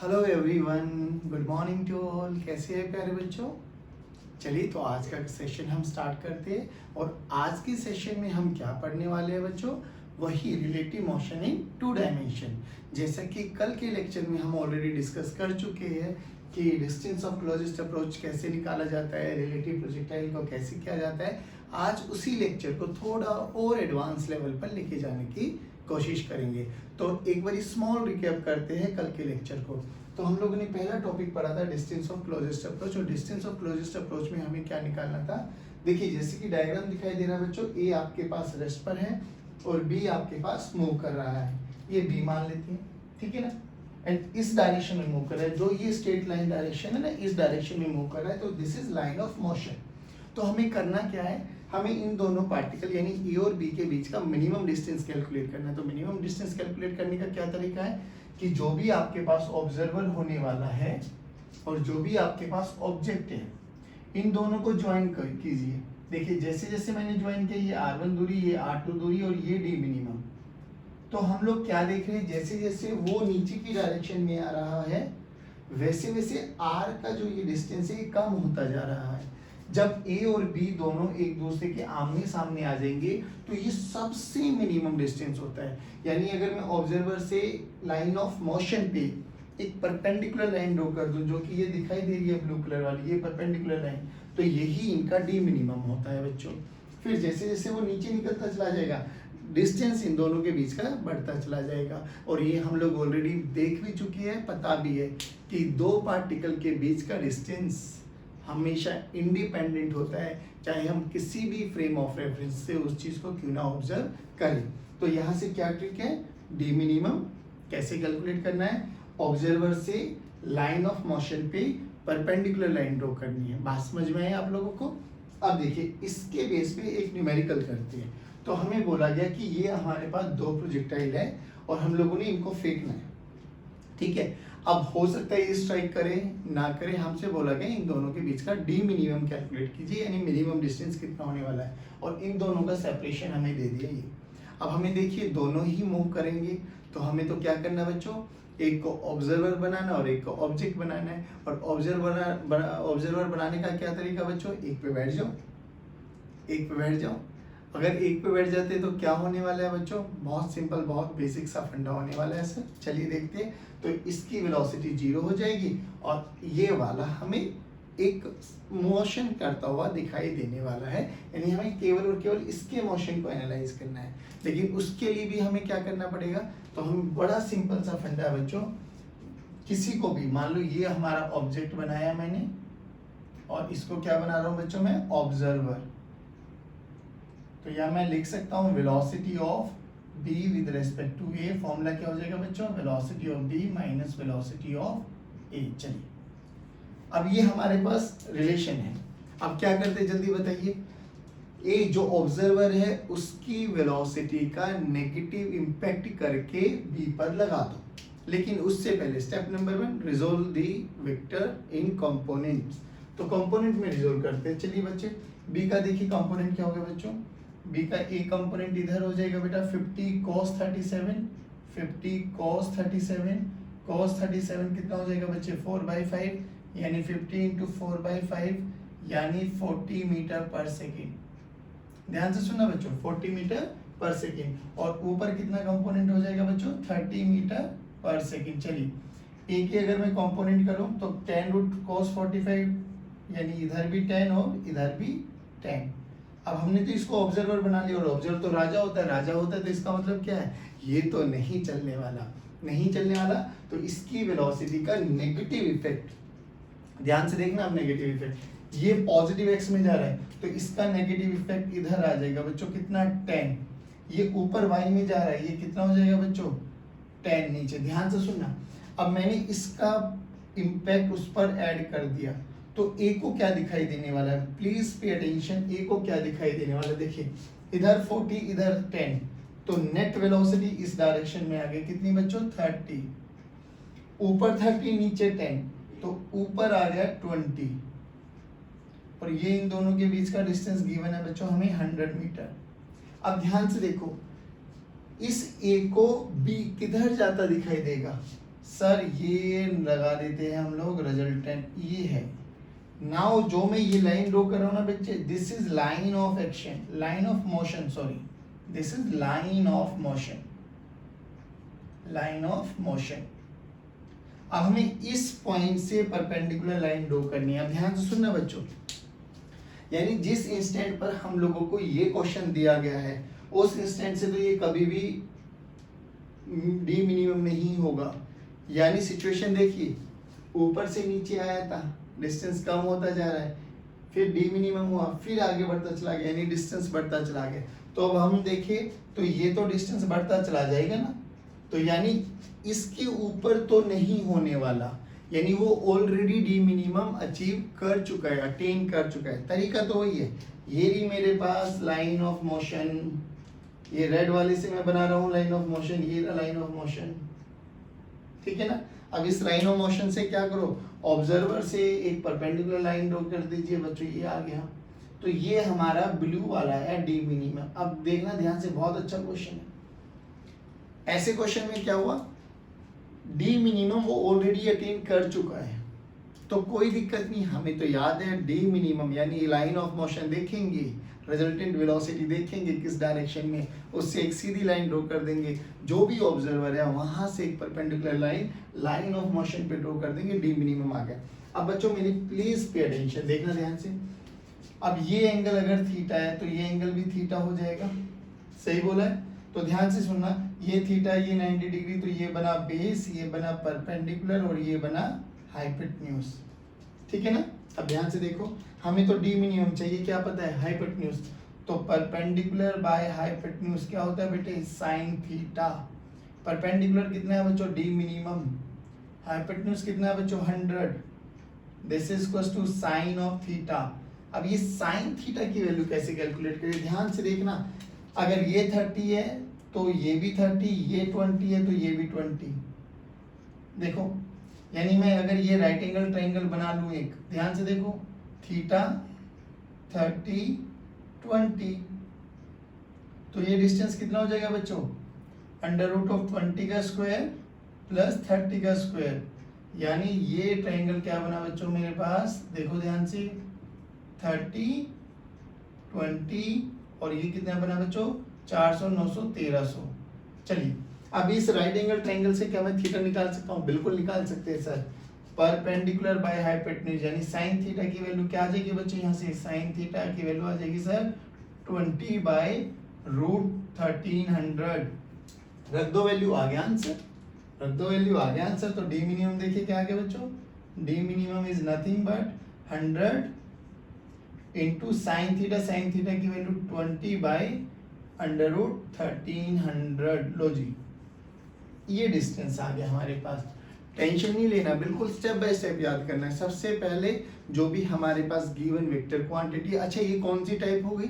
Hello everyone, good morning to all. कैसे हैं प्यारे बच्चों? चलिए तो आज का सेशन हम स्टार्ट करते हैं। और आज की सेशन में हम क्या पढ़ने वाले हैं बच्चों? वही relative motion in two dimension. जैसा कि कल के लेक्चर में हम ऑलरेडी डिस्कस कर चुके हैं कि डिस्टेंस ऑफ क्लोजेस्ट अप्रोच कैसे निकाला जाता है, रिलेटिव प्रोजेक्टाइल को कैसे किया जाता है। आज उसी लेक्चर को थोड़ा और एडवांस लेवल पर लेके जाने की कोशिश करेंगे। तो एक बार स्मॉल रिकैप करते हैं कल के लेक्चर को। तो हम लोगों ने पहला टॉपिक पढ़ा था डिस्टेंस ऑफ क्लोजेस्ट अप्रोच। और डिस्टेंस ऑफ क्लोजेस्ट अप्रोच में हमें क्या निकालना था? देखिए जैसे कि डायग्राम दिखाई दे रहा है बच्चों, ए आपके पास रेस्ट पर है और बी आपके पास मूव कर रहा है। ये बी मान लेते हैं, ठीक है ना। एंड इस डायरेक्शन में मूव कर रहा है, जो ये स्ट्रेट लाइन डायरेक्शन है ना, इस डायरेक्शन में मूव कर रहा है। तो this is line of motion. तो हमें करना क्या है? हमें इन दोनों पार्टिकल यानी ए और बी के बीच का मिनिमम डिस्टेंस कैलकुलेट करना है। तो मिनिमम डिस्टेंस कैलकुलेट करने का क्या तरीका है कि जो भी आपके पास ऑब्जर्वर होने वाला है और जो भी आपके पास ऑब्जेक्ट है, इन दोनों को ज्वाइन कीजिए। देखिए जैसे जैसे मैंने ज्वाइन किया, ये R1 दूरी, ये R2 दूरी और ये D मिनिमम। तो हम लोग क्या देख रहे हैं? जैसे जैसे वो नीचे की डायरेक्शन में आ रहा है, वैसे वैसे R का जो ये डिस्टेंस है ये कम होता जा रहा है। जब A और B दोनों एक दूसरे के आमने सामने आ जाएंगे तो ये सबसे मिनिमम डिस्टेंस होता है। यानी अगर मैं ऑब्जर्वर से लाइन ऑफ मोशन पे एक परपेंडिकुलर लाइन ड्रॉ कर दूं, जो कि ये दिखाई दे रही है ब्लू कलर वाली, ये परपेंडिकुलर लाइन, तो यही इनका D मिनिमम होता है बच्चों। फिर जैसे जैसे वो नीचे निकलता चला जाएगा, डिस्टेंस इन दोनों के बीच का बढ़ता चला जाएगा। और ये हम लोग ऑलरेडी देख भी चुके हैं, पता भी है कि दो पार्टिकल के बीच का डिस्टेंस हमेशा इंडिपेंडेंट होता है, चाहे हम किसी भी फ्रेम ऑफ रेफरेंस से उस चीज को क्यों ना ऑब्जर्व करें। तो यहाँ से क्या ट्रिक है? डी मिनिमम कैसे कैलकुलेट करना है? ऑब्जर्वर से लाइन ऑफ मोशन पे परपेंडिकुलर लाइन ड्रॉ करनी है। बात समझ में आए आप लोगों को? अब देखिए इसके बेस पे एक न्यूमेरिकल करते हैं। तो हमें बोला गया कि ये हमारे पास दो प्रोजेक्टाइल है और हम लोगों ने इनको फेंकना है, ठीक है। अब हो सकता है ये स्ट्राइक करे ना करे, हमसे बोला गया इन दोनों के बीच का डी मिनिमम कैलकुलेट कीजिए, यानी मिनिमम डिस्टेंस कितना होने वाला है। और इन दोनों का सेपरेशन हमें दे दिया ये। अब हमें देखिए दोनों ही मूव करेंगे, तो हमें तो क्या करना बच्चों? एक को ऑब्जर्वर बनाना और एक को ऑब्जेक्ट बनाना है। और ऑब्जर्वर बनाने का क्या तरीका बच्चों? एक पे बैठ जाओ, एक पे बैठ जाओ। अगर एक पे बैठ जाते तो क्या होने वाला है बच्चों? बहुत सिंपल, बहुत बेसिक सा फंडा होने वाला है सर। चलिए देखते हैं। तो इसकी वेलोसिटी 0 हो जाएगी और ये वाला हमें एक मोशन करता हुआ दिखाई देने वाला है। यानी हमें केवल और केवल इसके मोशन को एनालाइज करना है। लेकिन उसके लिए भी हमें क्या करना पड़ेगा? तो हम बड़ा सिंपल सा फंडा है बच्चों। किसी को भी मान लो ये हमारा ऑब्जेक्ट बनाया मैंने और इसको क्या बना रहा हूँ बच्चों मैं? ऑब्जर्वर। तो यहाँ मैं लिख सकता हूँ velocity of b with respect to a। Formula क्या हो जाएगा बच्चों? Velocity of b minus velocity of a। चलिए अब ये हमारे पास रिलेशन है। अब क्या करते हैं जल्दी बताइए? a जो ऑब्जर्वर है उसकी वेलोसिटी का नेगेटिव इंपैक्ट करके b पर लगा दो। लेकिन उससे पहले स्टेप नंबर 1, रिजोल्व दी वेक्टर इन कंपोनेंट्स। तो कंपोनेंट में रिजोल्व करते हैं। चलिए बच्चे b का देखिए कंपोनेंट क्या होगा बच्चों? b का एक कंपोनेंट इधर हो जाएगा बेटा 50 cos 37, 50 cos 37, cos 37 कितना हो जाएगा बच्चे? 4/5, यानी 50 इंटू 4/5 यानी 40 मीटर पर सेकेंड। ध्यान से सुनना बच्चों, 40 मीटर पर सेकेंड। और ऊपर कितना कंपोनेंट हो जाएगा बच्चों? 30 मीटर पर सेकेंड। चलिए एक ही अगर मैं कंपोनेंट करूं तो 10 रूट cos 45, यानी इधर भी 10 और इधर भी 10। अब हमने तो इसको ऑब्जर्वर बना लिया और ऑब्जर्वर तो राजा होता है, तो इसका मतलब क्या है? ये तो नहीं चलने वाला, नहीं चलने वाला। तो इसकी वेलोसिटी का नेगेटिव इफेक्ट, ध्यान से देखना अब नेगेटिव इफेक्ट, ये पॉजिटिव एक्स में जा रहा है तो इसका नेगेटिव इफेक्ट इधर आ जाएगा बच्चों। कितना? 10। ये ऊपर वाई में जा रहा है, ये कितना हो जाएगा बच्चों? 10 नीचे। ध्यान से सुनना, अब मैंने इसका इम्पैक्ट उस पर ऐड कर दिया तो ए को क्या दिखाई देने वाला है? Please pay attention. ए को क्या दिखाई देने वाला है? देखिए इधर 40 इधर 10, तो नेट वेलोसिटी इस डायरेक्शन में आ गई। कितनी बच्चों? 30। ऊपर 30 नीचे 10, तो ऊपर आ गया 20। और ये इन दोनों के बीच का डिस्टेंस गिवन है बच्चों हमें 100 मीटर। अब ध्यान से देखो, इस ए को बी किधर जाता दिखाई देगा? सर ये लगा देते हैं हम लोग रिजल्टेंट, ये है। नाउ जो मैं ये लाइन ड्रॉ कर रहा हूँ ना बच्चे, this is line of action, line of motion, sorry this is line of motion, line of motion. अब हमें इस पॉइंट से परपेंडिकुलर लाइन ड्रॉ करनी है। अब ध्यान से सुनना बच्चों, यानी जिस इंस्टेंट पर हम लोगों को ये क्वेश्चन दिया गया है उस इंस्टेंट से तो ये कभी भी डी मिनिमम नहीं होगा। यानी सिचुएशन देखिए, ऊपर से नीचे आया था, डिस्टेंस कम होता जा रहा है, फिर डी मिनिमम हुआ, फिर आगे बढ़ता चला गया, यानी डिस्टेंस बढ़ता चला गया। तो अब हम देखें तो ये तो डिस्टेंस बढ़ता चला जाएगा ना, तो यानी इसके ऊपर तो नहीं होने वाला, यानी वो ऑलरेडी डी मिनिमम अचीव कर चुका है, अटेन कर चुका है। तरीका तो वही है, ये रही मेरे पास लाइन ऑफ मोशन, ये रेड वाले से मैं बना रहा हूँ लाइन ऑफ मोशन, ये लाइन ऑफ मोशन, ठीक है ना। अब इस लाइन ऑफ मोशन से क्या करो, ऑब्जर्वर से एक परपेंडिकुलर लाइन ड्रॉ कर दीजिए बच्चों, ये आ गया। तो ये हमारा ब्लू वाला है डी मिनिमम। अब देखना ध्यान से, बहुत अच्छा क्वेश्चन है। ऐसे क्वेश्चन में क्या हुआ, डी मिनिमम वो ऑलरेडी अटेन कर चुका है, तो कोई दिक्कत नहीं, हमें तो याद है डी मिनिमम यानी लाइन ऑफ मोशन देखेंगे, रिजल्टेंट वेलोसिटी देखेंगे किस डायरेक्शन में, उससे एक सीधी लाइन ड्रॉ कर देंगे, जो भी ऑब्जर्वर है वहां से एक perpendicular line line of motion पे ड्रॉ कर देंगे, डी मिनिमम आ गया। अब बच्चों मेरी प्लीज पे अटेंशन, देखना ध्यान से। अब ये एंगल अगर थीटा है तो ये एंगल भी थीटा हो जाएगा, सही बोला है। तो ध्यान से सुनना, ये थीटा, ये 90 डिग्री, तो ये बना बेस, ये बना परपेंडिकुलर और ये बना हाइपोटेन्यूज, ठीक है ना। अब ध्यान से देखो, हमें तो डी मिनिमम चाहिए, क्या पता है, हाइपोटेन्यूज। तो परपेंडिकुलर बाय हाइपोटेन्यूज क्या होता है बेटे, साइन थीटा। परपेंडिकुलर कितना है बच्चों, डी मिनिमम। हाइपोटेन्यूज कितना है बच्चों, 100। This is equals to sine of theta. अब ये साइन थीटा की वैल्यू कैसे कैलकुलेट करें, ध्यान से देखना। अगर ये 30 है तो ये भी 30, ये 20 है तो ये भी 20। देखो, यानी मैं अगर ये राइट एंगल ट्रायंगल बना लूं एक, ध्यान से देखो, थीटा 30 20, तो ये डिस्टेंस कितना हो जाएगा बच्चों, √20 का स्क्वायर प्लस 30 का स्क्वायर। यानी ये ट्रायंगल क्या बना बच्चों मेरे पास, देखो ध्यान से, 30 20 और ये कितना बना बच्चों, 400 900 1300। चलिए, अब इस राइट एंगल ट्रायंगल से क्या मैं थीटा निकाल सकता हूँ, बिल्कुल निकाल सकते हैं सर। परपेंडिकुलर बाय हाइपोटेन्यूज यानी साइन थीटा की वैल्यू क्या आ जाएगी बच्चों, यहाँ से साइन थीटा की वैल्यू आ जाएगी सर 20/√1300। रख दो वैल्यू, आ गया आंसर, रख दो वैल्यू, आ गया आंसर। तो डी मिनिमम देखिए क्या आ गया बच्चों, D minimum is nothing but 100 into sine theta की वैल्यू 20/√1300। लो जी, ये डिस्टेंस आ गया हमारे पास। टेंशन नहीं लेना, बिल्कुल स्टेप बाय स्टेप याद करना है। सबसे पहले जो भी हमारे पास गिवन वेक्टर क्वांटिटी, अच्छा ये कौन सी टाइप हो गई,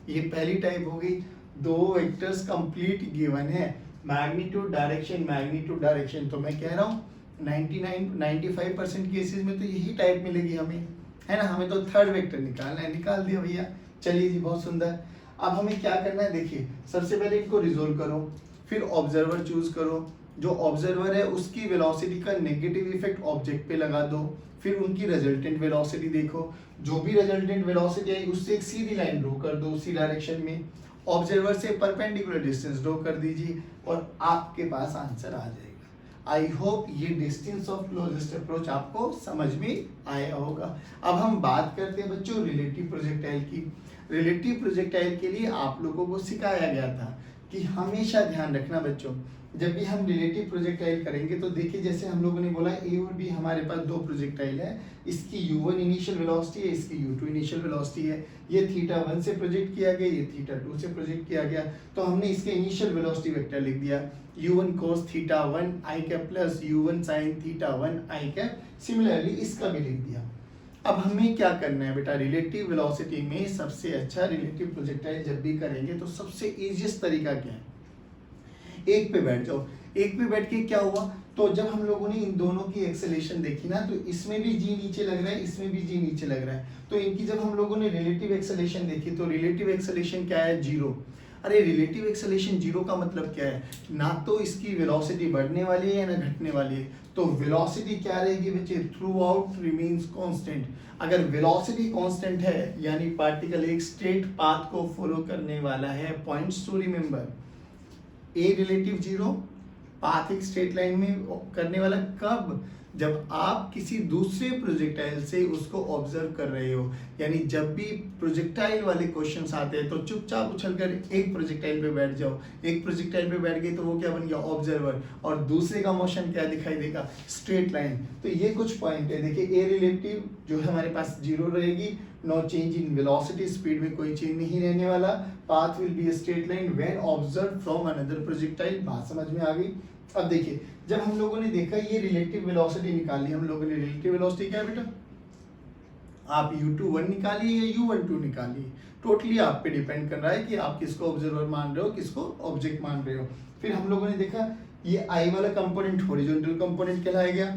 ये पहली टाइप हो गई। दो वेक्टर्स कंप्लीट गिवन है, मैग्नीट्यूड डायरेक्शन। तो मैं कह रहा हूँ 95% केसेस में तो यही टाइप मिलेगी हमें, है ना। हमें तो थर्ड वेक्टर निकालना है, निकाल दिया भैया। चलिए जी, बहुत सुंदर। अब हमें क्या करना है, देखिए सबसे पहले इनको रिजोल्व करो, फिर ऑब्जर्वर चूज करो। जो ऑब्जर्वर है उसकी वेलोसिटी का नेगेटिव इफेक्ट ऑब्जेक्ट पे लगा दो, फिर उनकी रिजल्टेंट वेलोसिटी देखो, जो भी रिजल्टेंट वेलोसिटी आई उससे एक सीधी लाइन ड्रॉ कर दो उसी डायरेक्शन में, ऑब्जर्वर से परपेंडिकुलर डिस्टेंस ड्रॉ कर दीजिए और आपके पास आंसर आ जाएगा। आई होप ये डिस्टेंस ऑफ क्लोजेस्ट अप्रोच आपको समझ में आया होगा। अब हम बात करते हैं बच्चों रिलेटिव प्रोजेक्टाइल की। रिलेटिव प्रोजेक्टाइल के लिए आप लोगों को सिखाया गया था कि हमेशा ध्यान रखना बच्चों, जब भी हम रिलेटिव प्रोजेक्टाइल करेंगे तो देखिए जैसे हम लोगों ने बोला ए और बी हमारे पास दो प्रोजेक्टाइल है, इसकी u1 इनिशियल वेलोसिटी है, इसकी u2 इनिशियल वेलोसिटी है। ये θ1 से प्रोजेक्ट किया गया, ये θ2 से प्रोजेक्ट किया गया, तो हमने इसके इनिशियल वेलोसिटी वेक्टर लिख दिया u1 cos θ1 i cap plus u1 sin θ1 i cap. Similarly इसका भी लिख दिया। अब हमें क्या करना है बेटा, रिलेटिव वेलोसिटी में सबसे अच्छा रिलेटिव प्रोजेक्टाइल जब भी करेंगे तो सबसे इजीएस्ट तरीका क्या है, एक पे बैठ जाओ। एक पे बैठ के क्या हुआ, तो जब हम लोगों ने इन दोनों की एक्सेलेरेशन देखी ना, तो इसमें भी जी नीचे लग रहा है, इसमें भी जी नीचे लग रहा है, तो इनकी जब हम लोगों ने रिलेटिव एक्सेलेरेशन देखी तो रिलेटिव एक्सेलेरेशन क्या है, 0। अरे रिलेटिव एक्सेलरेशन जीरो का मतलब क्या है, ना तो इसकी वेलोसिटी बढ़ने वाली है ना घटने वाली है, तो वेलोसिटी क्या रहेगी बच्चे, थ्रू आउट रिमेन्स कांस्टेंट। अगर वेलोसिटी कांस्टेंट है यानी पार्टिकल एक स्ट्रेट पाथ को फॉलो करने वाला है। Points to remember, a relative zero, path एक स्ट्रेट लाइन में करने वाला कब, जब आप किसी दूसरे प्रोजेक्टाइल से उसको ऑब्जर्व कर रहे हो। यानी जब भी प्रोजेक्टाइल वाले क्वेश्चंस आते हैं तो चुपचाप उछलकर एक प्रोजेक्टाइल पे बैठ जाओ। एक प्रोजेक्टाइल पे बैठ गए तो वो क्या बन गया, ऑब्जर्वर, और दूसरे का मोशन क्या दिखाई देगा, स्ट्रेट लाइन। तो ये कुछ पॉइंट है। देखिए ए रिलेटिव जो है हमारे पास जीरो रहेगी, no change in velocity, speed में कोई चेंज नहीं रहने वाला, path will be straight line when observe from another projectile. बात समझ में आ गई। अब देखिए जब हम लोगों ने देखा ये रिलेटिव वेलोसिटी निकाली, हम लोगों ने रिलेटिव वेलोसिटी क्या है बेटा, आप u21 निकालिए या u12 निकालिए, टोटली आप पे डिपेंड कर रहा है कि आप किसको ऑब्जर्वर मान रहे हो, किसको ऑब्जेक्ट मान रहे हो। फिर हम लोगों ने देखा ये i वाला कंपोनेंट हॉरिजॉन्टल कंपोनेंट कहलाया गया,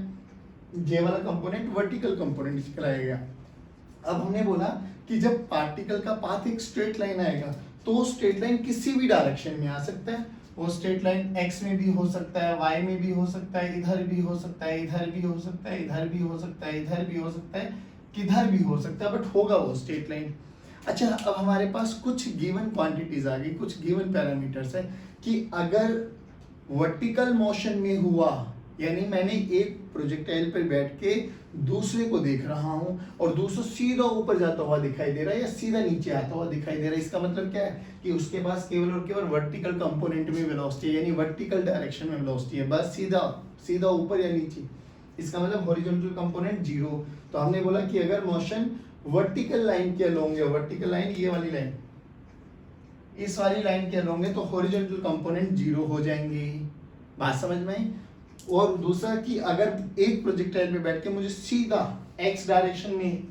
j वाला कंपोनेंट वर्टिकल कंपोनेंट कहलाया गया। अब हमने बोला कि जब पार्टिकल का पाथ एक स्ट्रेट लाइन आएगा तो स्ट्रेट लाइन किसी भी डायरेक्शन में आ सकता है। वो स्ट्रेट लाइन x में भी हो सकता है, y में भी हो सकता है, इधर भी हो सकता है, इधर भी हो सकता है, इधर भी हो सकता है, इधर भी हो सकता है, किधर भी हो सकता है, बट होगा वो स्ट्रेट लाइन। अच्छा अब हमारे पास कुछ गिवन क्वांटिटीज आ गई, कुछ गिवन पैरामीटर्स है कि अगर वर्टिकल मोशन में हुआ, यानी मैंने एक प्रोजेक्टाइल पर बैठ के दूसरे को देख रहा हूं और दूसरा सीधा ऊपर जाता हुआ दिखाई दे रहा है या सीधा नीचे आता हुआ दिखाई दे रहा है, इसका मतलब क्या है कि उसके पास केवल और केवल वर्टिकल कंपोनेंट में वेलोसिटी है, यानी वर्टिकल डायरेक्शन में वेलोसिटी है, बस सीधा सीधा ऊपर या नीचे। इसका मतलब हॉरिजॉन्टल कंपोनेंट जीरो। तो हमने बोला कि अगर मोशन वर्टिकल लाइन के अलोंग है, वर्टिकल लाइन ये वाली लाइन, इस वाली लाइन के अलोंग है, तो हॉरिजॉन्टल कंपोनेंट जीरो हो जाएंगे। बात समझ में आई। और दूसरा कि अगर एक प्रोजेक्टाइल पे बैठ के मुझे सीधा x डायरेक्शन में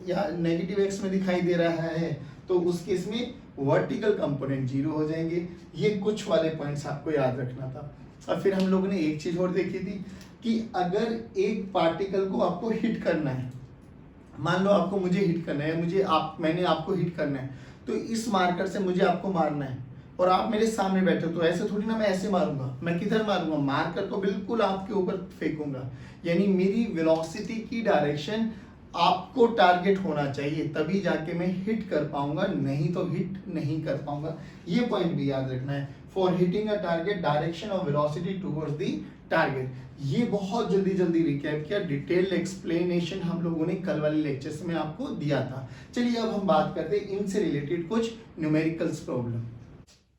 या नेगेटिव x में दिखाई दे रहा है तो उस केस में वर्टिकल कंपोनेंट जीरो हो जाएंगे। ये कुछ वाले पॉइंट्स आपको याद रखना था। और फिर हम लोगों ने एक चीज और देखी थी कि अगर एक पार्टिकल को आपको हिट करना है, मान लो आपको मुझे हिट करना है, मैंने आपको हिट करना है, तो इस मार्कर से मुझे आपको मारना है और आप मेरे सामने बैठे हो, तो ऐसे थोड़ी ना मैं ऐसे मारूंगा, मैं किधर मारूंगा, मार्कर को बिल्कुल आपके ऊपर फेंकूंगा। यानी मेरी वेलोसिटी की डायरेक्शन आपको टारगेट होना चाहिए, तभी जाके मैं हिट कर पाऊंगा, नहीं तो हिट नहीं कर पाऊंगा। ये पॉइंट भी याद रखना है। For hitting a target direction of velocity towards the target. ये बहुत जल्दी जल्दी रिकैप किया, डिटेल एक्सप्लेनेशन हम लोगों ने कल वाले लेक्चर्स में आपको दिया था। चलिए अब हम बात करते हैं इनसे रिलेटेड कुछ न्यूमेरिकल्स प्रॉब्लम।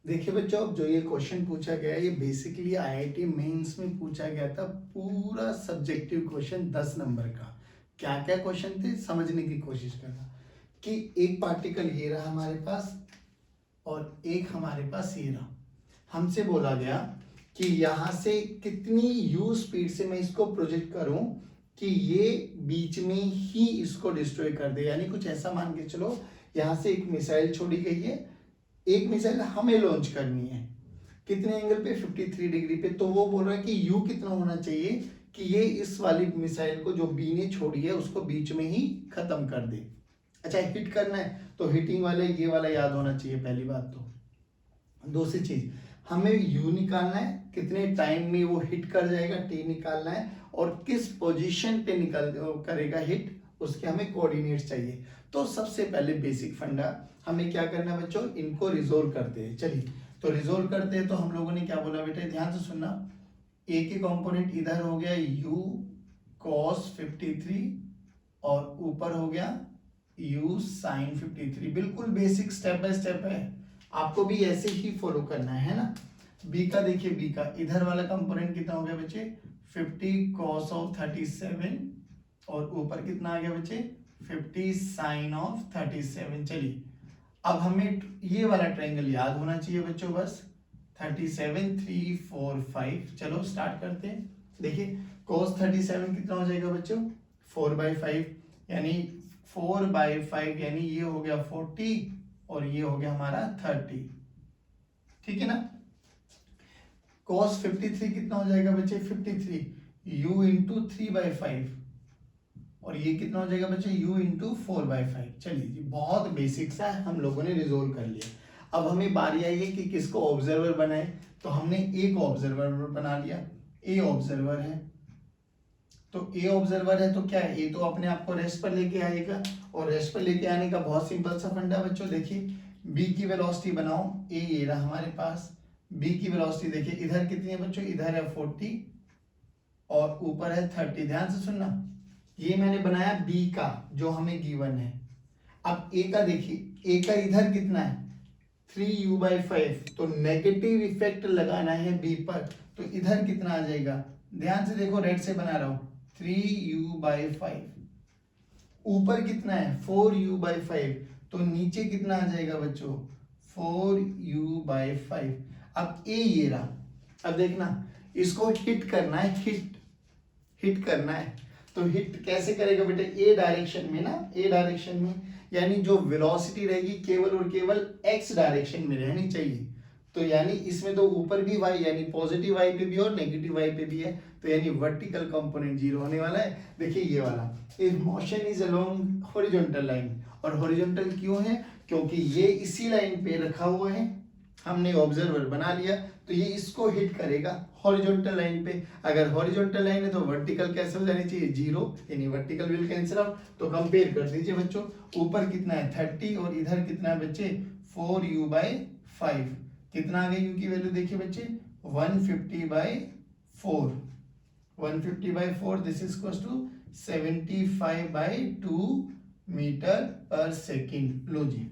देखिए बच्चों, अब जो ये क्वेश्चन पूछा गया है ये बेसिकली आईआईटी मेंस में पूछा गया था, पूरा सब्जेक्टिव क्वेश्चन 10 नंबर का। क्या क्या क्वेश्चन थे समझने की कोशिश करना कि एक पार्टिकल ये रहा हमारे पास और एक हमारे पास ये रहा। हमसे बोला गया कि यहाँ से कितनी u स्पीड से मैं इसको प्रोजेक्ट करूं कि ये बीच में ही इसको डिस्ट्रॉय कर दे। यानी कुछ ऐसा मान के चलो, यहाँ से एक मिसाइल छोड़ी गई है, एक मिसाइल हमें लॉन्च करनी है, कितने एंगल पे, 53 डिग्री पे। तो वो बोल रहा है कि u कितना होना चाहिए कि ये इस वाली मिसाइल को जो बी ने छोड़ी है उसको बीच में ही खत्म कर दे। अच्छा हिट करना है तो हिटिंग वाले ये वाला याद होना चाहिए पहली बात। तो दूसरी चीज हमें u निकालना है, कितने टाइम में वो हिट कर जाएगा, t निकालना है, और किस पोजीशन पे निकल करेगा हिट, उसके हमें कोऑर्डिनेट्स चाहिए। तो सबसे पहले बेसिक फंडा हमें क्या करना है बच्चों, इनको रिजोल्व करते हैं। चलिए तो रिजोल्व करते हैं। तो हम लोगों ने क्या बोला बेटा, ध्यान से सुनना, a के कंपोनेंट इधर हो गया u cos 53 और ऊपर हो गया u sin 53। बिल्कुल बेसिक स्टेप बाय स्टेप है, आपको भी ऐसे ही फॉलो करना है ना। b का देखिए, b का इधर वाला कंपोनेंट कितना हो गया बच्चे, 50 cos of 37 और ऊपर कितना आ गया बच्चे, 50 sin of 37। चलिए अब हमें ये वाला ट्रायंगल याद होना चाहिए बच्चों, बस 37 3 4 5। चलो स्टार्ट करते हैं। देखिए cos 37 कितना हो जाएगा बच्चों, 4/5, यानी 4/5 यानी ये हो गया 40 और ये हो गया हमारा 30, ठीक है ना। cos 53 कितना हो जाएगा बच्चे, 53 u इंटू 3/5 और ये कितना हो जाएगा बच्चे, u इंटू 4/5। चलिए जी बहुत बेसिक सा हम लोगों ने रिजोल्व कर लिया। अब हमें बारी आई है कि किसको ऑब्जर्वर बनाए, तो हमने ए को ऑब्जर्वर बना लिया। ए ऑब्जर्वर है, तो ए ऑब्जर्वर है तो क्या है, ए तो अपने आप को रेस्ट पर लेके आएगा, और रेस्ट पर लेके आने का बहुत सिंपल सा फंडा बच्चों, देखिए बी की वेलोसिटी बनाओ, ए ये रहा हमारे पास, बी की वेलोसिटी देखिए इधर कितनी है बच्चों, इधर है 40 और ऊपर है 30। ध्यान से सुनना, ये मैंने बनाया बी का जो हमें गिवन है। अब ए का देखिए, ए का इधर कितना है 3u/5, तो नेगेटिव इफेक्ट लगाना है बी पर, तो इधर कितना आ जाएगा, ध्यान से देखो रेड से बना रहा हूं 3u/5, ऊपर कितना है 4u/5, तो नीचे कितना आ जाएगा बच्चों 4u/5। अब ए ये रहा, अब देखना इसको हिट करना है, हिट करना है, तो हिट कैसे करेगा बेटा, ए डायरेक्शन में ना, ए डायरेक्शन में, यानी जो वेलोसिटी रहेगी केवल और केवल एक्स डायरेक्शन में रहनी चाहिए। तो यानी इसमें तो ऊपर भी वाई यानी पॉजिटिव वाई पे भी और नेगेटिव वाई पे भी है, तो यानी वर्टिकल कंपोनेंट जीरो होने वाला है। देखिए ये वाला, if motion is along horizontal line, और हॉरिजॉन्टल क्यों है, क्योंकि ये इसी लाइन पे रखा हुआ है, हमने ऑब्जर्वर बना लिया, तो ये इसको हिट करेगा हॉरिजॉन्टल लाइन पे। अगर हॉरिजॉन्टल लाइन है तो वर्टिकल कैसे हो जानी चाहिए, जीरो, यानी वर्टिकल विल कैंसिल आउट। तो कंपेयर कर दीजिए बच्चों, ऊपर कितना है 30 और इधर कितना है बच्चे 4u/5, कितना आ गई u की वैल्यू देखिए बच्चे 150/4, 150/4, this is equals to 75/2 meter per second. लो जी,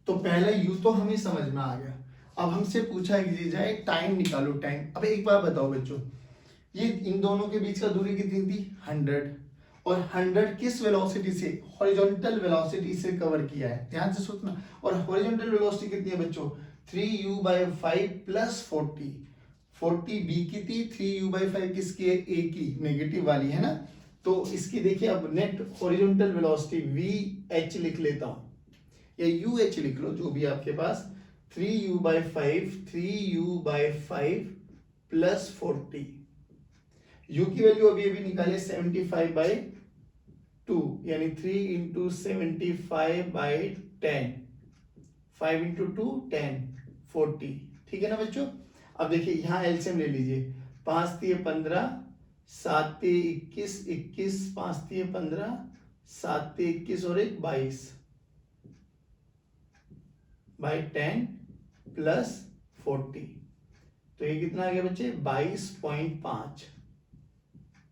तो पहले यू तो हमें समझ में आ गया। अब हमसे पूछा जाए टाइम निकालो, टाइम। अब एक बार बताओ बच्चों, ये इन दोनों के बीच का दूरी कितनी थी 100, और 100 किस वेलोसिटी से, हॉरिजॉन्टल वेलोसिटी से कवर किया है, ध्यान से सोचना। और हॉरिजॉन्टल वेलोसिटी कितनी है बच्चों 3u/5 प्लस 40 बी की थी, 3u/5 किसकी है, ए की, नेगेटिव वाली है ना। तो इसकी देखिए अब नेट हॉरिजॉन्टल वेलोसिटी VH लिख लेता हूं, या UH लिख लो जो भी आपके पास, 3u/5 प्लस 40, u की वैल्यू अभी अभी निकाले 75/2, यानी 3 × 75/10, 5 × 2 10, 40, ठीक है ना बच्चों। अब देखिए यहाँ एलसीएम ले लीजिए, 5 × 15, 7 × 21, 21, 5 × 15, 7 × 21 और 1 22/10 प्लस 40, तो ये कितना आ गया बच्चे 22.5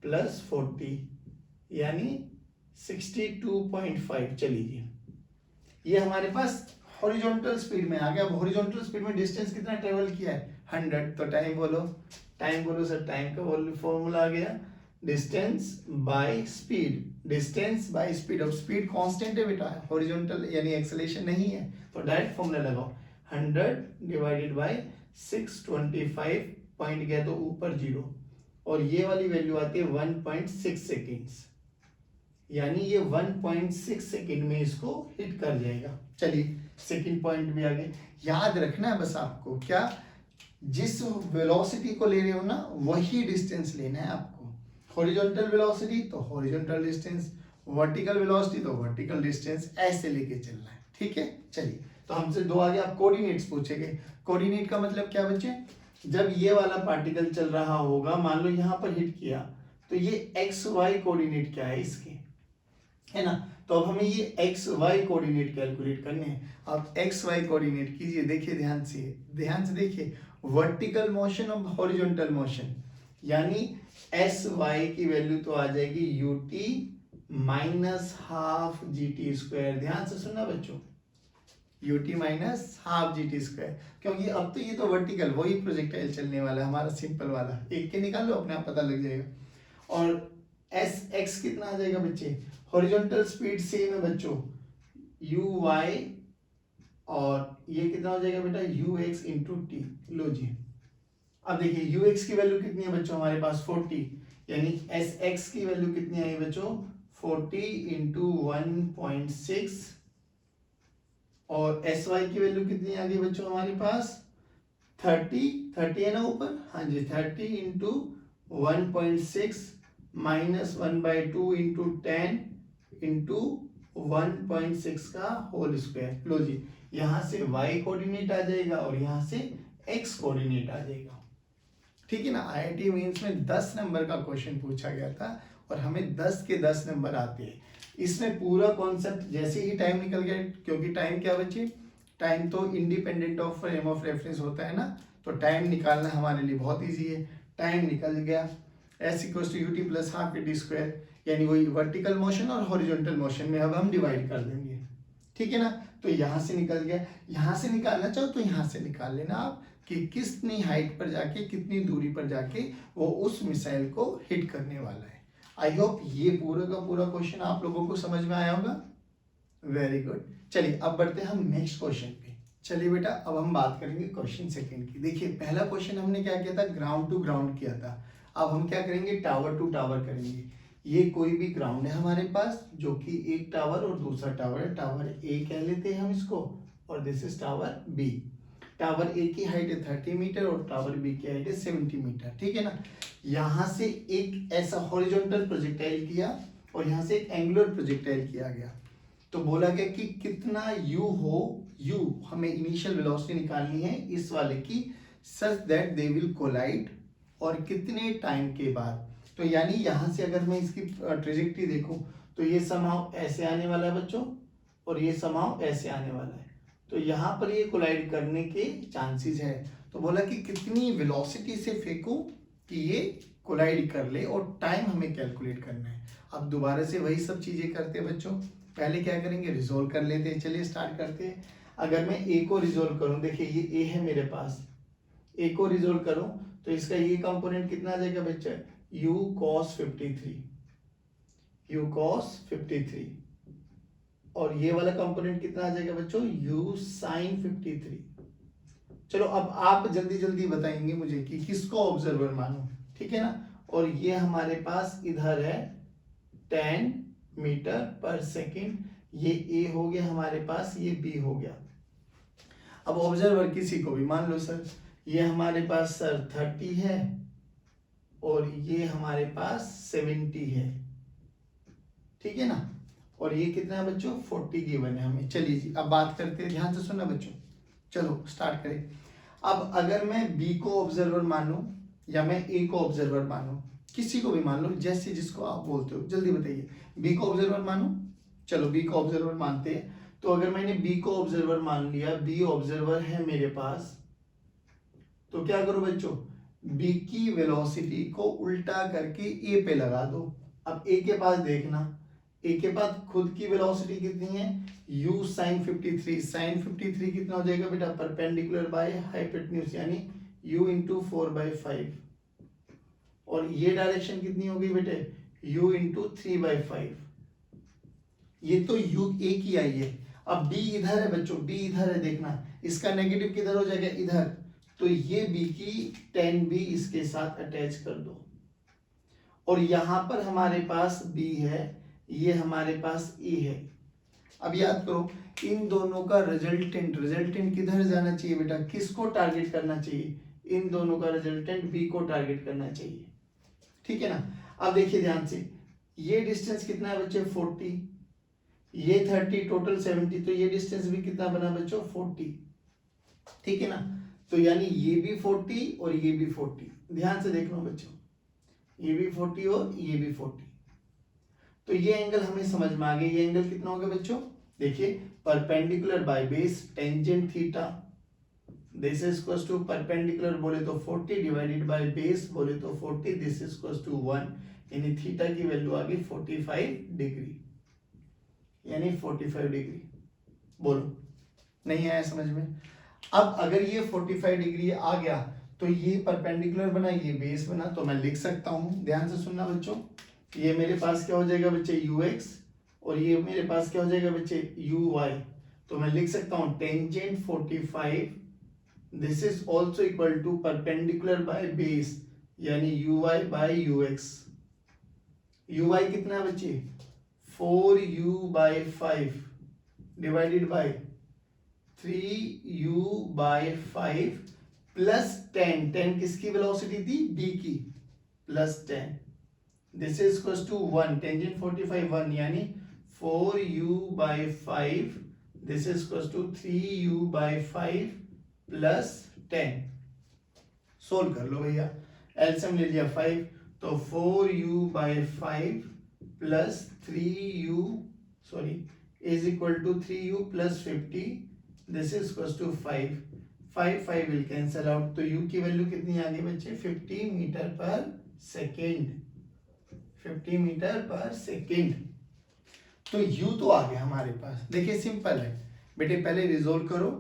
प्लस 40 यानी 62.5। चलिए ये हमारे पास हॉरिजॉन्टल स्पीड में आ गया। अब हॉरिजॉन्टल स्पीड में डिस्टेंस कितना ट्रेवल किया है 100, तो टाइम बोलो सर, टाइम का फॉर्मूला आ गया distance by speed, distance by speed. अब स्पीड कांस्टेंट है बेटा, हॉरिजॉन्टल यानी एक्सेलरेशन नहीं है, तो डायरेक्ट फॉर्मूला लगाओ 100/625 पॉइंट गया तो ऊपर 0, और ये वाली वैल्यू आती है 1.6 सेकेंड्स, यानी ये 1.6 सेकेंड में इसको हिट कर जाएगा। चलिए सेकेंड पॉइंट भी आगे याद रखना है बस आपको, क्या जिस वेलोसिटी को ले रहे हो ना वही डिस्टेंस लेना है आपको। हॉरिजॉन्टल वेलोसिटी तो हॉरिजॉन्टल डिस्टेंस, वर्टिकल वेलोसिटी तो वर्टिकल डिस्टेंस, ऐसे लेके चलना है, ठीक है। चलिए तो हमसे दो आगे आप कोऑर्डिनेट्स पूछेंगे। कोऑर्डिनेट का मतलब क्या बच्चे, जब ये वाला पार्टिकल चल रहा होगा, मान लो यहाँ पर हिट किया, तो ये XY कोऑर्डिनेट क्या है इसके, है ना। तो अब हमें ये XY कोऑर्डिनेट कैलकुलेट करने हैं। आप XY कोऑर्डिनेट कीजिए, देखिए ध्यान से देखिए, वर्टिकल मोशन और हॉरिजॉन्टल मोशन, यानी SY की वैल्यू तो आ जाएगी UT माइनस हाफ GT²। ध्यान से सुनना बच्चों, UT माइनस हाफ GT², क्योंकि अब तो ये तो वर्टिकल वही प्रोजेक्टाइल चलने वाला है हमारा सिंपल वाला, एक के निकाल लो अपने आप पता लग जाएगा। और SX कितना आ जाएगा बच्चे, हॉरिजॉन्टल स्पीड सेम है बच्चों UY, और ये कितना हो जाएगा बेटा UX × T। लो जी, अब देखिए UX की वैल्यू कितनी है बच्चों हमारे पास 40, यानी SX की वैल्यू कितनी आई बच्चों 40 × 1.6, और SY की वैल्यू कितनी आ गई बच्चों हमारे पास 30 है ना ऊपर, हाँ जी 30 × 1.6 -1/2 × 10 × 1.6 का होल स्क्वायर। लो जी, यहाँ से y कोऑर्डिनेट आ जाएगा और यहाँ से x कोऑर्डिनेट आ जाएगा। ठीक है ना। IIT मेंस में 10 नंबर का क्वेश्चन पूछा गया था और हमें 10 के 10 नंबर आते हैं। इसमें पूरा कॉन्सेप्ट जैसे ही टाइम निकल गया, क्योंकि टाइम क्या बच्चे, टाइम तो independent of frame of reference होता है ना, तो टाइम निकालना हमारे लिए बहुत ईजी है। टाइम निकल गया, s equals to ut plus half t square, यानी वही वर्टिकल मोशन और हॉरिजॉन्टल मोशन में अब हम डिवाइड कर देंगे। ठीक है ना। तो यहाँ से निकल गया, यहाँ से निकालना चाहो तो यहाँ से निकाल लेना आप कि कितनी हाइट पर जाके, कितनी दूरी पर जाके वो उस मिसाइल को हिट करने वाला है। आई होप ये पूरा का पूरा क्वेश्चन आप लोगों को समझ में आया होगा। Very good. चलिए अब बढ़ते हैं हम नेक्स्ट क्वेश्चन पे। चलिए बेटा, अब हम बात करेंगे क्वेश्चन सेकंड की। देखिए पहला क्वेश्चन हमने क्या किया था, ग्राउंड टू ग्राउंड किया था। अब हम क्या करेंगे, टावर टू टावर करेंगे। ये कोई भी ग्राउंड है हमारे पास, जो कि एक टावर और दूसरा टावर है। टावर ए कह लेते हैं हम इसको, और this is tower B. Tower A की हाइट है 30 मीटर और टावर बी की हाइट है 70 मीटर। ठीक है ना। यहाँ से एक ऐसा हॉरिजॉन्टल प्रोजेक्टाइल किया और यहाँ से एक एंगुलर प्रोजेक्टाइल किया गया। तो बोला गया कि कितना यू हो, यू हमें इनिशियल वेलोसिटी निकालनी है इस वाले की, such that they will collide, और कितने टाइम के बाद। तो यानी यहाँ से अगर मैं इसकी ट्रेजेक्टरी देखूं तो ये समाव ऐसे आने वाला है बच्चों, और ये समाव ऐसे आने वाला है। तो यहाँ पर ये कोलाइड करने के चांसेस है। तो बोला कि कितनी वेलोसिटी से फेंकूं कि ये कोलाइड कर ले, और टाइम हमें कैलकुलेट करना है। अब दोबारा से वही सब चीजें करते हैं बच्चों। पहले क्या करेंगे, रिजोल्व कर लेते हैं। चलिए स्टार्ट करते हैं। अगर मैं ए को रिजोल्व करूं, देखिए ये ए है मेरे पास, ए को रिजोल्व करूं तो इसका ये कंपोनेंट कितना आ जाएगा बच्चा, u cos 53, u cos 53, और ये वाला कंपोनेंट कितना आ जाएगा बच्चों, u sin 53। चलो अब आप जल्दी जल्दी बताएंगे मुझे कि किसको ऑब्जर्वर मानो। ठीक है ना। और ये हमारे पास इधर है 10 मीटर पर सेकेंड, ये ए हो गया हमारे पास, ये बी हो गया। अब ऑब्जर्वर किसी को भी मान लो सर, ये हमारे पास सर 30 है और ये हमारे पास 70 है। ठीक है ना। और ये कितना है बच्चों, 40 गिवन है हमें। चलिए जी अब बात करते हैं, ध्यान से सुनना बच्चों। चलो स्टार्ट करें। अब अगर मैं बी को ऑब्जर्वर मानूं या मैं ए को ऑब्जर्वर मानूं, किसी को भी मान लो, जैसे जिसको आप बोलते हो, जल्दी बताइए। बी को ऑब्जर्वर मानूं, चलो बी को ऑब्जर्वर मानते हैं। तो अगर मैंने बी को ऑब्जर्वर मान लिया, बी ऑब्जर्वर है मेरे पास, तो क्या करो बच्चों, बी की वेलोसिटी को उल्टा करके ए पे लगा दो। अब ए के पास देखना, ए के पास खुद की वेलोसिटी कितनी है, u sin 53। sin 53 कितना हो जाएगा बेटा, परपेंडिकुलर बाय हाइपोटेन्यूज, यानी u इंटू 4/5। और ये डायरेक्शन कितनी होगी बेटे, u इंटू 3/5। ये तो u ए की आई है। अब b इधर है बच्चों, b इधर है, देखना इसका नेगेटिव किधर हो जाएगा, इधर। तो ये b की 10b इसके साथ अटैच कर दो, और यहां पर हमारे पास b है, ये हमारे पास e है। अब याद करो इन दोनों का रिजल्टेंट, रिजल्टेंट किधर जाना चाहिए बेटा, किसको टारगेट करना चाहिए, इन दोनों का रिजल्टेंट b को टारगेट करना चाहिए। ठीक है ना। अब देखिए ध्यान से, ये डिस्टेंस कितना है बच्चे, 40, ये 30, टोटल 70, तो ये डिस्टेंस भी कितना बना बच्चों, 40। ठीक है ना। तो यानी ये भी 40 और ये भी 40। ध्यान से देख लो बच्चों, ये भी 40 और ये भी 40। तो ये एंगल हमें समझ में आ गया। ये एंगल कितना होगा बच्चों, देखिए perpendicular by base tangent theta, this is equals to perpendicular बोले तो 40 डिवाइडेड बाय बेस बोले तो 40, दिस इज इक्वल्स टू 1, यानी थीटा की वैल्यू आ गई 45 डिग्री, यानी 45 डिग्री। बोलो नहीं आया समझ में। अब अगर ये 45 डिग्री आ गया तो ये परपेंडिकुलर बना, ये बेस बना, तो मैं लिख सकता हूं, ध्यान से सुनना बच्चों। ये मेरे पास क्या हो जाएगा बच्चे, ux, और ये मेरे पास क्या हो जाएगा बच्चे, uy। तो मैं लिख सकता हूं tangent 45, this is also equal to perpendicular by base, यानी uy बाय ux। uy कितना है बच्चे, 4u/5 divided by 3u/5 plus 10, 10 किसकी वेलोसिटी थी, b की, plus 10, this is equals to 1, tangent 45 1, यानी 4u/5, this is equal to 3u/5 plus 10। Solve कर लो भैया, एलसीएम ले लिया 5, तो 4u/5 plus 3u is equal to 3u plus 50, this is equal to 5 5 will cancel out, तो u की वैल्यू कितनी आ गई बच्चे 50 meter per second, 50 meter per second. तो u तो आ गया हमारे पास। देखिए सिंपल है बेटे, पहले रिजोल्व करो,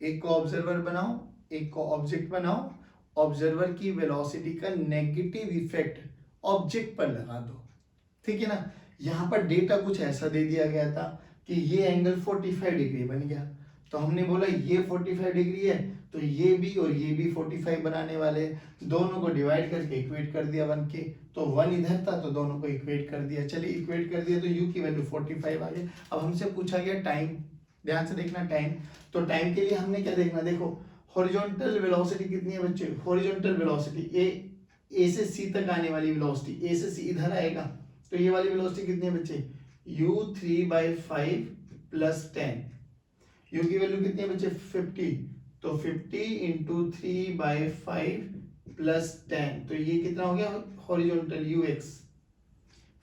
एक को ऑब्जर्वर बनाओ, एक को ऑब्जेक्ट बनाओ, ऑब्जर्वर की वेलोसिटी का नेगेटिव इफेक्ट ऑब्जेक्ट पर लगा दो, ठीक है ना। यहाँ पर डेटा कुछ ऐसा दे दिया गया था कि ये एंगल 45 डिग्री बन गया, तो हमने बोला ये 45 डिग्री है, तो ये भी और ये भी 45 बनाने वाले, दोनों को डिवाइड करके इक्वेट कर दिया 1 के, तो 1 इधर था तो दोनों को इक्वेट कर दिया। चलिए इक्वेट कर दिया तो u की वैल्यू 45 आ गई। अब हमसे पूछा गया टाइम, ध्यान से देखना टाइम, तो टाइम के लिए हमने क्या देखना, देखो हॉरिजॉन्टल वेलोसिटी कितनी है बच्चे, हॉरिजॉन्टल वेलोसिटी ए से सी तक आने वाली वेलोसिटी, ए से सी इधर आएगा, तो ये वाली वेलोसिटी कितनी है बच्चे u 3/5 प्लस 10, u की वैल्यू कितनी है बच्चे 50, तो 50 इंटू 3/5 प्लस 10, तो ये कितना हो गया हॉरिजॉन्टल ux,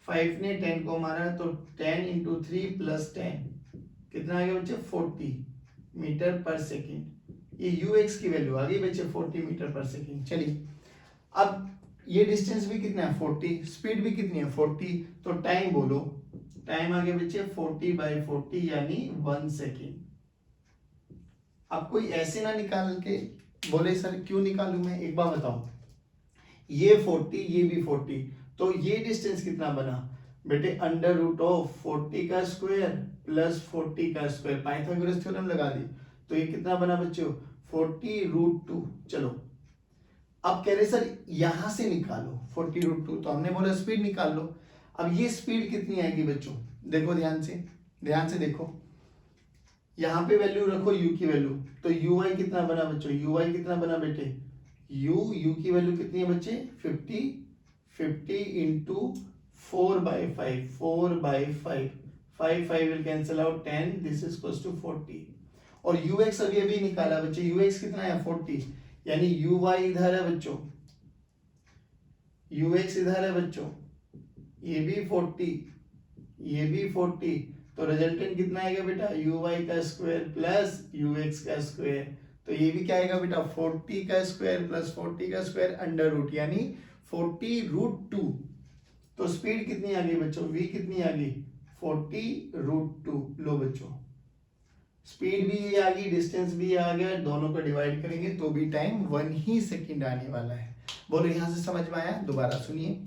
5 ने 10 को मारा तो 10 इंटू 3 प्लस 10 कितना आ गया बच्चे 40 मीटर पर सेकेंड, ये ux की वैल्यू आ गई बच्चे 40 मीटर पर सेकेंड। चलिए अब ये डिस्टेंस भी कितना है 40, स्पीड भी कितनी है 40, तो टाइम बोलो, टाइम आ गया बच्चे 40/40 यानी 1 सेकेंड। अब कोई ऐसे ना निकाल के बोले सर क्यों निकालूं मैं, एक बार बताओ, ये 40 ये भी 40, तो ये डिस्टेंस कितना बना बेटे √40 का स्क्वायर प्लस 40 का स्क्वायर, पाइथागोरस थ्योरम लगा दी, तो ये कितना बना बच्चों 40√2। चलो अब कह रहे सर यहां से निकालो 40√2, तो हमने बोला स्पीड निकाल लो। अब ये स्पीड कितनी आएगी बच्चों, देखो ध्यान से देखो, यहाँ पे वैल्यू रखो u की वैल्यू, तो ui कितना बना बच्चों, ui कितना बना बेटे u की वैल्यू कितनी है बच्चे 50 into 4/5 5 will cancel out 10, this is equal to 40, और ux अभी निकाला बच्चे, ux कितना है 40, यानी uy इधर है बच्चों, ux इधर है बच्चों, ये भी 40 ये भी 40, तो रिजल्टेंट कितना आएगा बेटा uy का स्क्वायर प्लस ux का स्क्वायर, तो ये भी क्या आएगा बेटा 40 का स्क्वायर प्लस 40 का स्क्वायर अंडर रूट यानी 40√2। तो स्पीड कितनी आ गई बच्चों, v कितनी आ गई 40√2। लो बच्चों स्पीड भी ये आ गई, डिस्टेंस भी आ गया, दोनों को डिवाइड करेंगे तो भी टाइम 1 ही सेकंड आने वाला है। बोलो यहाँ से समझ में आया, दोबारा सुनिए।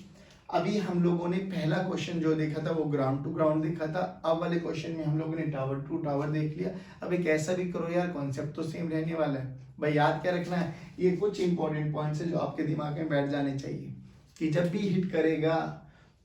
अभी हम लोगों ने पहला क्वेश्चन जो देखा था वो ग्राउंड टू ग्राउंड देखा था, अब वाले क्वेश्चन में हम लोगों ने टावर टू टावर देख लिया। अब एक ऐसा भी करो यार, कॉन्सेप्ट तो सेम रहने वाला है भाई, याद क्या रखना है, ये कुछ इंपॉर्टेंट पॉइंट्स है जो आपके दिमाग में बैठ जाने चाहिए कि जब भी हिट करेगा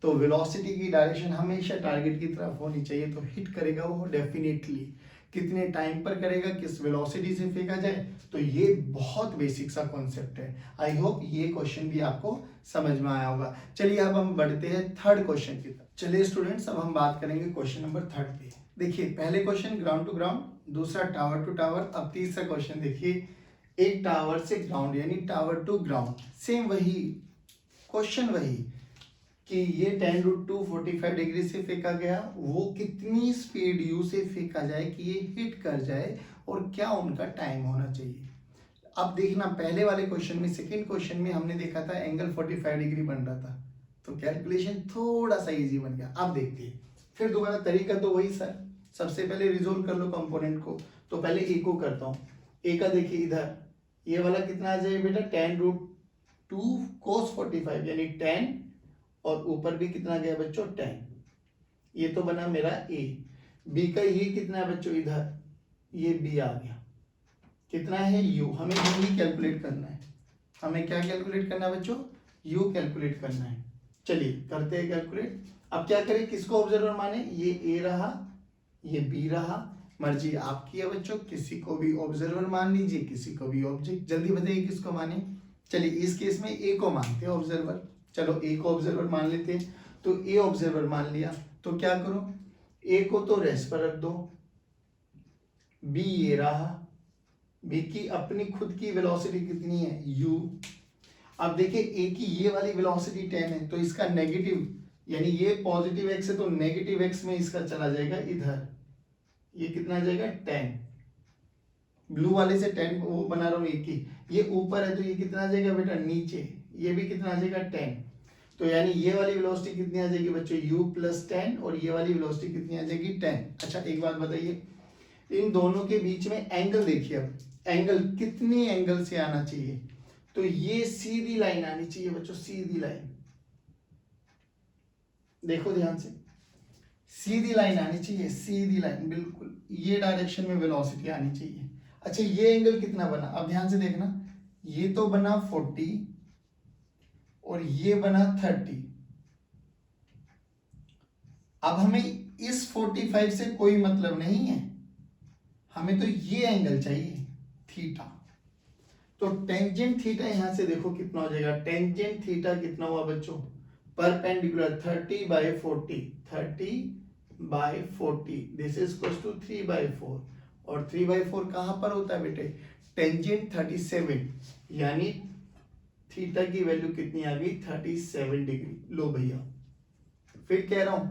तो वेलोसिटी की डायरेक्शन हमेशा टारगेट की तरफ होनी चाहिए, तो हिट करेगा वो डेफिनेटली, कितने टाइम पर करेगा, किस वेलोसिटी से फेंका जाए, तो ये बहुत बेसिक सा कॉन्सेप्ट है। आई होप ये क्वेश्चन भी आपको समझ में आया होगा। चलिए अब हम बढ़ते हैं थर्ड क्वेश्चन की तरफ। चलिए स्टूडेंट्स अब हम बात करेंगे क्वेश्चन नंबर 3 पे। देखिए पहले क्वेश्चन ग्राउंड टू ग्राउंड, दूसरा टावर टू टावर, अब तीसरा क्वेश्चन देखिए एक टावर से ग्राउंड यानी टावर टू ग्राउंड, सेम वही क्वेश्चन वही कि ये 10√2 45 डिग्री से फेंका गया, वो कितनी स्पीड u से फेंका जाए कि ये हिट कर जाए और क्या उनका टाइम होना चाहिए। अब देखना पहले वाले क्वेश्चन में, सेकंड क्वेश्चन में हमने देखा था एंगल 45 डिग्री बन रहा था, तो कैलकुलेशन थोड़ा सा इजी बन गया। अब देखते हैं फिर दोबारा, तरीका तो वही सर, सबसे पहले रिजोल्व कर लो कंपोनेंट को, तो पहले ए को करता हूँ। ए का देखिए इधर ये वाला कितना आ जाए बेटा 10√2 cos 45 यानी 10, और ऊपर भी कितना गया बच्चों 10, ये तो बना मेरा ए। बी का ये कितना है बच्चों इधर, ये बी आ गया, कितना है u, हमें यही कैलकुलेट करना है, हमें क्या कैलकुलेट करना है बच्चों, u कैलकुलेट करना है। चलिए करते हैं कैलकुलेट। अब क्या करें, किसको ऑब्जर्वर माने, ये ए रहा ये बी रहा, मर्जी आपकी है बच्चों, किसी को भी ऑब्जर्वर मान लीजिए, किसी को भी ऑब्जेक्ट, जल्दी बताइए किसको माने। चलिए इस केस में ए को मानते हैं ऑब्जर्वर, चलो ए को ऑब्जर्वर मान लेते हैं, तो ए ऑब्जर्वर मान लिया, तो क्या करो ए को तो रेस्ट पर रख दो, बी ये रहा, बी की अपनी खुद की वेलोसिटी कितनी है u। अब देखिए ए की ये वाली वेलोसिटी 10 है, तो इसका नेगेटिव यानी ये पॉजिटिव x है तो नेगेटिव x में इसका चला जाएगा इधर, ये कितना आ जाएगा 10। ब्लू वाले से 10 वो बना रहा हूँ एक ही, ये ऊपर है तो ये कितना आ जाएगा बेटा नीचे, ये भी कितना आ जाएगा 10। तो यानी ये वाली वेलोसिटी कितनी आ जाएगी बच्चों u प्लस 10 और ये वाली वेलोसिटी कितनी आ जाएगी 10। अच्छा एक बात बताइए, इन दोनों के बीच में एंगल देखिए, अब एंगल कितने एंगल से आना चाहिए, तो ये सीधी लाइन आनी चाहिए बच्चों, सीधी लाइन, देखो ध्यान से, सीधी लाइन आनी चाहिए, सीधी लाइन बिल्कुल ये डायरेक्शन में वेलोसिटी आनी चाहिए। अच्छा ये एंगल कितना बना, अब ध्यान से देखना, ये तो बना 40 और ये बना 30। अब हमें इस 45 से कोई मतलब नहीं है, हमें तो ये एंगल चाहिए थीटा। तो टेंजेंट थीटा यहां से देखो कितना हो जाएगा, टेंजेंट थीटा कितना हुआ बच्चों, perpendicular 30/40, 30/40 this is equal to 3/4, और 3/4 कहां पर होता है बेटे, टेंजेंट 37, यानी थीटा की वैल्यू कितनी आ गई 37 डिग्री। लो भैया फिर कह रहा हूं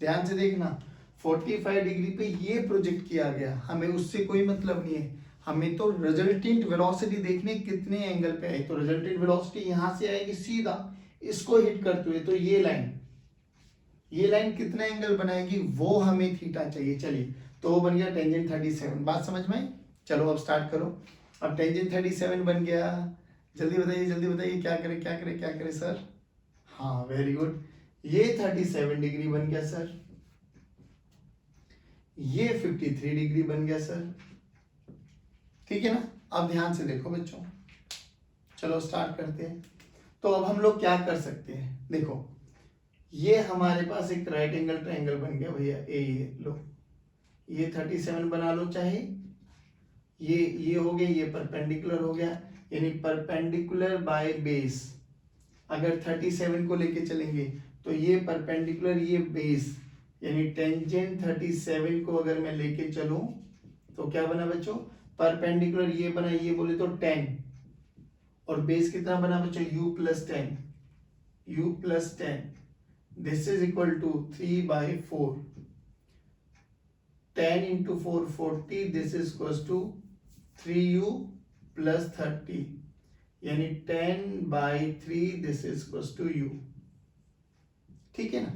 ध्यान से देखना, 45 डिग्री पे ये प्रोजेक्ट किया गया, हमें उससे कोई मतलब नहीं है, हमें तो रिजल्टेंट वेलोसिटी देखने कितने एंगल पे आई, तो रिजल्टेंट वेलोसिटी यहां से आएगी सीधा इसको हिट करते हुए, तो ये लाइन कितना एंगल बनाएगी वो हमें थीटा चाहिए। चलिए तो वो बन गया टेंजेंट 37, बात समझ में आई। चलो अब स्टार्ट करो, अब टेंजेंट 37 बन गया, जल्दी बताइए क्या करें क्या करें क्या करें सर, हाँ वेरी गुड, ये 37 डिग्री बन गया सर, ये 53 डिग्री बन गया सर, ठीक है ना। अब ध्यान से देखो बच्चों, चलो स्टार्ट करते हैं। तो अब हम लोग क्या कर सकते हैं, देखो ये हमारे पास एक राइट एंगल ट्रायंगल बन गया भैया, ये लो, ये 37 बना लो, चाहे ये हो गया, ये परपेंडिकुलर हो गया, यानी परपेंडिकुलर बाय बेस, अगर 37 को लेके चलेंगे तो ये परपेंडिकुलर ये बेस, यानी टेंजेंट 37 को अगर मैं लेके चलूं तो क्या बना बच्चों, परपेंडिकुलर ये बना, ये बोले तो 10, और बेस कितना बना बच्चों u plus 10, u plus 10 this is equal to 3/4, 10 into 4 40, this is equal to 3u plus 30, यानी 10/3 this is equal to u, ठीक है ना।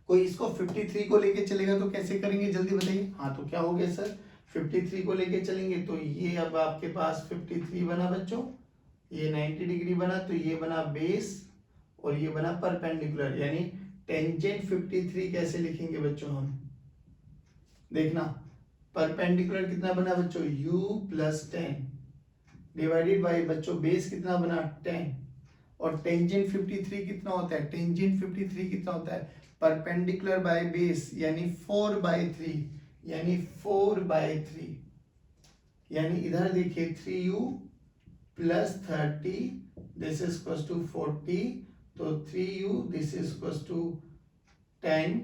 कोई इसको 53 को लेके चलेगा तो कैसे करेंगे जल्दी बताइए, हाँ तो क्या हो गया सर, 53 को लेके चलेंगे तो ये अब आपके पास 53 बना बच्चों, ये 90 डिग्री बना, तो ये बना बेस और ये बना परपेंडिकुलर, यानी टेंजेंट 53 कैसे लिखेंगे बच्चों हम, देखना परपेंडिकुलर कितना बना बच्चों u प्लस 10 डिवाइडेड बाय बच्चों बेस कितना बना 10, और टेंजेंट 53 कितना होता है, टेंजेंट 53 कितना होता है, परपेंडिकुलर बाय बेस यानी 4/3, यानी 4/3, यानी इधर देखिए 3u plus 30 this is equal to 40, तो 3u this is equal to 10,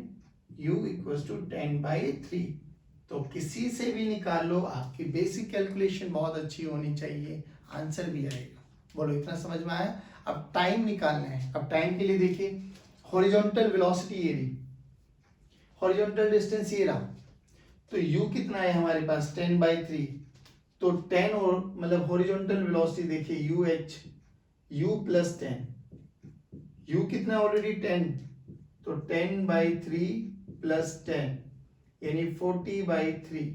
u equal to 10/3। तो किसी से भी निकाल लो, आपकी बेसिक कैलकुलेशन बहुत अच्छी होनी चाहिए, आंसर भी आएगा। बोलो इतना समझ में आया। अब टाइम निकालना है, अब टाइम के लिए देखिए हॉरिजॉन्टल वेलोसिटी ये रही, हॉरिजॉन्टल डिस्टेंस ये रहा, तो u कितना है हमारे पास 10/3, तो 10 और मतलब हॉरिजॉन्टल वेलोसिटी देखिए u प्लस 10, u कितना ऑलरेडी 10, तो 10/3 प्लस 10 यानी 40/3,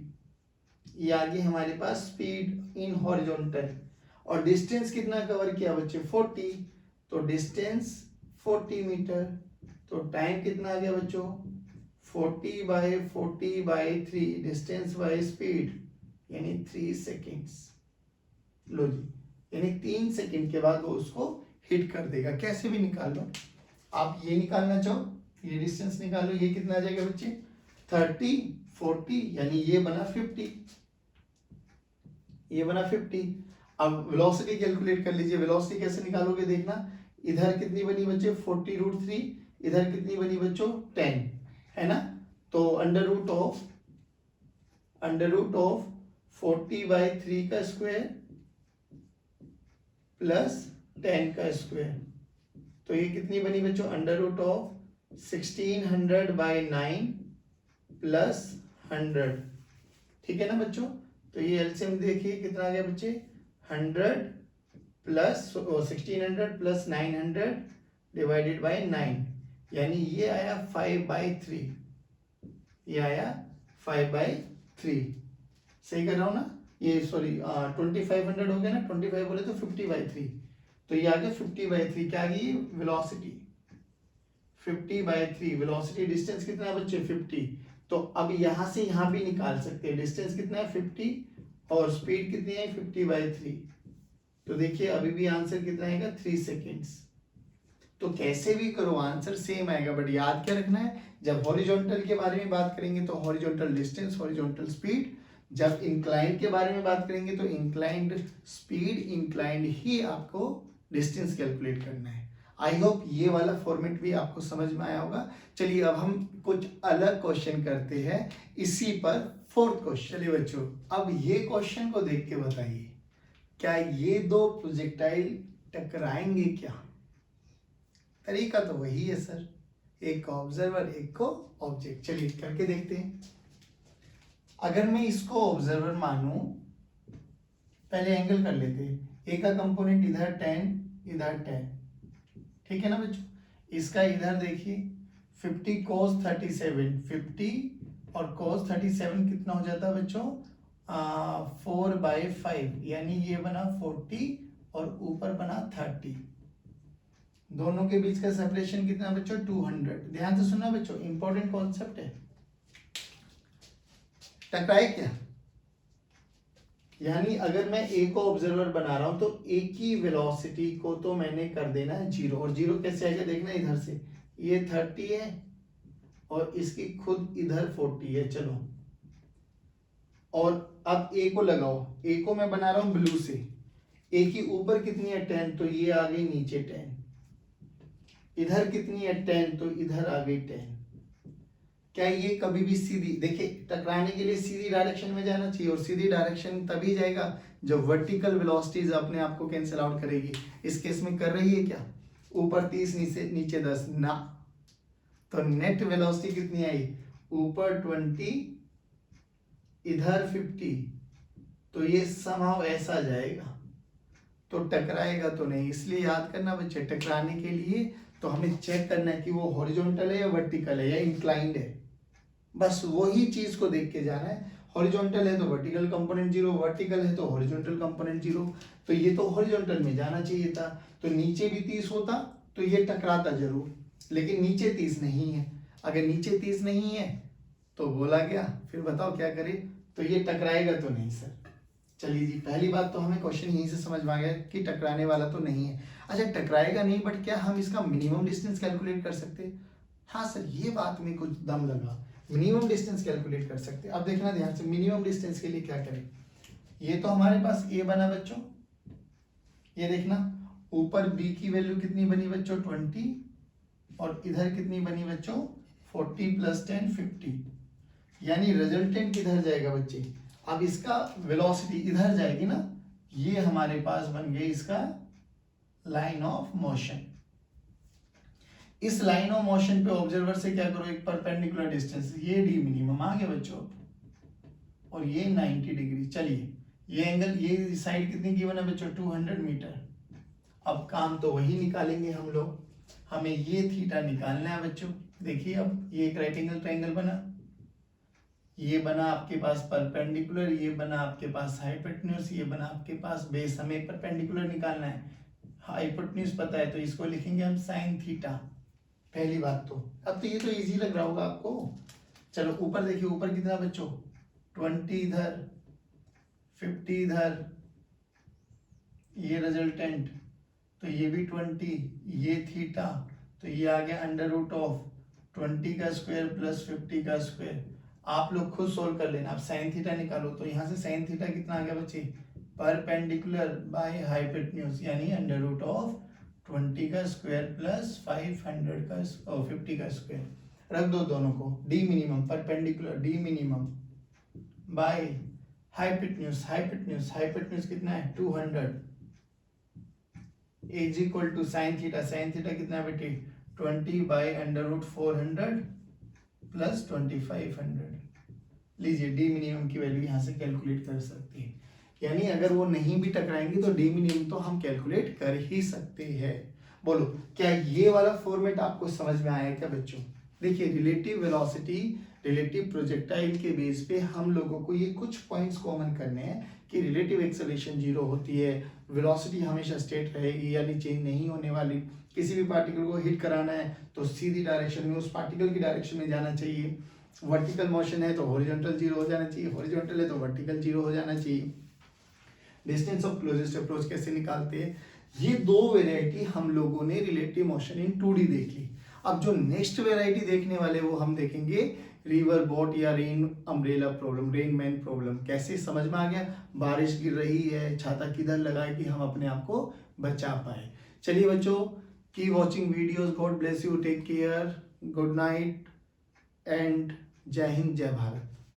ये आ गई हमारे पास स्पीड इन हॉरिजॉन्टल, और डिस्टेंस कितना कवर किया बच्चे 40, तो डिस्टेंस 40 मीटर, तो टाइम कितना आ गया बच्चों 40/40/3 डिस्टेंस बाय स्पीड यानी 3 सेकेंड्स। लो जी, यानी 3 सेकेंड के बाद वो उसको हिट कर देगा, कैसे भी निकाल लो, आप ये निकालना चाहो ये डिस्टेंस निकालो, ये कितना आ जाएगा बच्चे 30 40 यानी ये बना 50, ये बना 50। अब वेलोसिटी कैलकुलेट कर लीजिए, वेलोसिटी कैसे निकालोगे देखना, इधर कितनी बनी बच्चे 40√3, इधर कितनी बनी बच्चों 10, है ना, तो अंडर रूट ऑफ 40/3 का स्क्वायर प्लस 10 का स्क्वायर, तो ये कितनी बनी बच्चों, अंडर रूट ऑफ 1600/9 प्लस 100, ठीक है ना बच्चों। तो ये एलसीएम देखिए कितना आ गया बच्चे, 100 प्लस 1600 प्लस 900 डिवाइडेड बाय 9, यानी ये आया 5/3, ये आया 5/3, सही कर रहा हूँ ना, ये सॉरी 2500 हो गया ना, 25 बोले तो 50/3, तो ये आ गया 50/3, क्या आ गई वेलोसिटी 50/3, वेलोसिटी डिस्टेंस कितना है बच्चे 50, तो अब यहां से यहां भी निकाल सकते हैं, डिस्टेंस कितना है 50 और स्पीड कितनी है 50/3, तो देखिए अभी भी आंसर कितना आएगा 3 सेकेंड्स। तो कैसे भी करो आंसर सेम आएगा, बट याद क्या रखना है, जब हॉरिजॉन्टल के बारे में बात करेंगे तो हॉरिजॉन्टल डिस्टेंस, हॉरिजॉन्टल स्पीड, जब इंक्लाइंड के बारे में बात करेंगे तो इंक्लाइंड स्पीड, इंक्लाइंड ही आपको डिस्टेंस कैलकुलेट करना है। आई होप ये वाला फॉर्मेट भी आपको समझ में आया होगा। चलिए अब हम कुछ अलग क्वेश्चन करते हैं इसी पर, फोर्थ क्वेश्चन। चलिए बच्चों, अब ये क्वेश्चन को देख के बताइए, क्या ये दो प्रोजेक्टाइल टकराएंगे क्या? तरीका तो वही है सर, एक को ऑब्जर्वर एक को ऑब्जेक्ट। चलिए करके देखते हैं। अगर मैं इसको ऑब्जर्वर मानूं, पहले एंगल कर लेते हैं, ए का कंपोनेंट इधर 10 इधर 10, ठीक है ना बच्चों। इसका इधर देखिए 50 cos 37, 50 और cos 37 कितना हो जाता है बच्चों 4/5, यानी ये बना 40 और ऊपर बना 30, दोनों के बीच का सेपरेशन कितना बच्चों 200। ध्यान से सुनना बच्चों, इंपॉर्टेंट कॉन्सेप्ट है। टकराए क्या, यानी अगर मैं ए को ऑब्जर्वर बना रहा हूं तो ए की वेलोसिटी को तो मैंने कर देना है 0, और 0 कैसे आएगा देखना, इधर से ये 30 है और इसकी खुद इधर 40 है, चलो। और अब ए को लगाओ, ए को मैं बना रहा हूं ब्लू से, ए की ऊपर कितनी है 10, तो ये आ गई नीचे 10, इधर कितनी है 10, तो इधर आ गई 10। क्या ये कभी भी सीधी, देखिए टकराने के लिए सीधी डायरेक्शन में जाना चाहिए, और सीधी डायरेक्शन तभी जाएगा जब वर्टिकल वेलोसिटीज अपने आप को कैंसिल आउट करेगी। इस केस में कर रही है क्या, ऊपर 30 नीचे 10 ना, तो नेट वेलोसिटी कितनी आई, ऊपर 20 इधर 50, तो ये समहाउ ऐसा जाएगा, तो टकराएगा तो नहीं। इसलिए याद करना बच्चे, टकराने के लिए तो हमें चेक करना है कि वो हॉरिजॉन्टल है या वर्टिकल है या इंक्लाइंड है, बस वही चीज को देख के जाना है। हॉरिजॉन्टल है तो वर्टिकल कंपोनेंट 0, वर्टिकल है तो हॉरिजॉन्टल कंपोनेंट 0, तो ये तो हॉरिजॉन्टल में जाना चाहिए था, तो नीचे भी 30 होता तो ये टकराता जरूर, लेकिन नीचे 30 नहीं है। अगर नीचे 30 नहीं है तो बोला गया, फिर बताओ क्या करे, तो ये टकराएगा तो नहीं सर। चलिए जी, पहली बात तो हमें क्वेश्चन यहीं से समझ में आ गया कि टकराने वाला तो नहीं है। अच्छा टकराएगा नहीं, बट क्या हम इसका मिनिमम डिस्टेंस कैलकुलेट कर सकते हैं? हाँ सर, ये बात में कुछ दम लगा, मिनिमम डिस्टेंस कैलकुलेट कर सकते हैं। अब देखना ध्यान से, मिनिमम डिस्टेंस के लिए क्या करें, ये तो हमारे पास ए बना बच्चों, ये देखना ऊपर बी की वैल्यू कितनी बनी बच्चों 20, और इधर कितनी बनी बच्चों 40 + 10 50, यानी रिजल्टेंट किधर जाएगा बच्चे, अब इसका वेलोसिटी इधर जाएगी ना, ये हमारे पास बन गया इसका लाइन ऑफ मोशन। इस लाइन ऑफ मोशन पे ऑब्जर्वर से क्या करो, एक परपेंडिकुलर डिस्टेंस, ये डी मिनिमम आ गया बच्चों, और ये 90 डिग्री। चलिए ये एंगल, ये साइड कितनी की बना बच्चों 200 मीटर। अब काम तो वही निकालेंगे हम लोग, हमें ये थीटा निकालना है बच्चों। देखिए अब ये एक राइट एंगल ट्रायंगल बना, ये बना आपके पास परपेंडिकुलर, ये बना आपके पास हाइपोटेन्यूज, ये बना आपके पास बेस। हमें परपेंडिकुलर निकालना है, हाइपोटेन्यूज पता है तो इसको लिखेंगे हम साइन थीटा, पहली बात तो। अब तो ये तो इजी लग रहा होगा आपको। चलो ऊपर देखिए, ऊपर कितना बच्चों 20 इधर 50 इधर, ये रिजल्टेंट, तो ये भी 20, ये थीटा, तो ये आ गया अंडर रूट ऑफ 20 का स्क्वायर प्लस 50 का स्क्वायर। आप लोग खुद सोल्व कर लेना। आप साइन थीटा निकालो, तो यहाँ से साइन थीटा कितना आ गया बच्चे, परपेंडिकुलर बाय हाइपोटेन्यूज, यानी अंडर रूट ऑफ 20 का स्क्वायर प्लस 500 का 50 का स्क्वायर। रख दो दोनों को, D minimum perpendicular D minimum by hypotenuse, hypotenuse कितना है 200 is equal to sine theta कितना है बेटे 20 बाय अंडर रूट 400 प्लस 2500। लीजिए डी मिनिमम की वैल्यू यहाँ से कैलकुलेट कर सकते हैं, यानी अगर वो नहीं भी टकराएंगे तो डी मिनिमम तो हम कैलकुलेट कर ही सकते हैं। बोलो क्या ये वाला फॉर्मेट आपको समझ में आया क्या बच्चों? देखिए रिलेटिव वेलोसिटी, रिलेटिव प्रोजेक्टाइल के बेस पे हम लोगों को ये कुछ पॉइंट्स कॉमन करने हैं कि रिलेटिव एक्सेलरेशन 0 होती है, वेलोसिटी हमेशा स्टेट रहेगी यानी चेंज नहीं होने वाली, किसी भी पार्टिकल को हिट कराना है तो सीधी डायरेक्शन में उस पार्टिकल की डायरेक्शन में जाना चाहिए, वर्टिकल मोशन है तो हॉरिजॉन्टल 0 हो जाना चाहिए, हॉरिजॉन्टल है तो वर्टिकल 0 हो जाना चाहिए। डिस्टेंस ऑफ क्लोजेस्ट अप्रोच कैसे निकालते हैं, ये दो वेराइटी हम लोगों ने रिलेटिव मोशन इन 2D देख ली। अब जो नेक्स्ट वेराइटी देखने वाले वो हम देखेंगे रिवर बोट या rain umbrella problem, rain man problem. कैसे समझ में आ गया? बारिश गिर रही है, छाता किधर लगाए कि हम अपने आप को बचा पाए। चलिए बच्चों, keep watching videos, God bless you, take care, good night and जय हिंद जय भारत।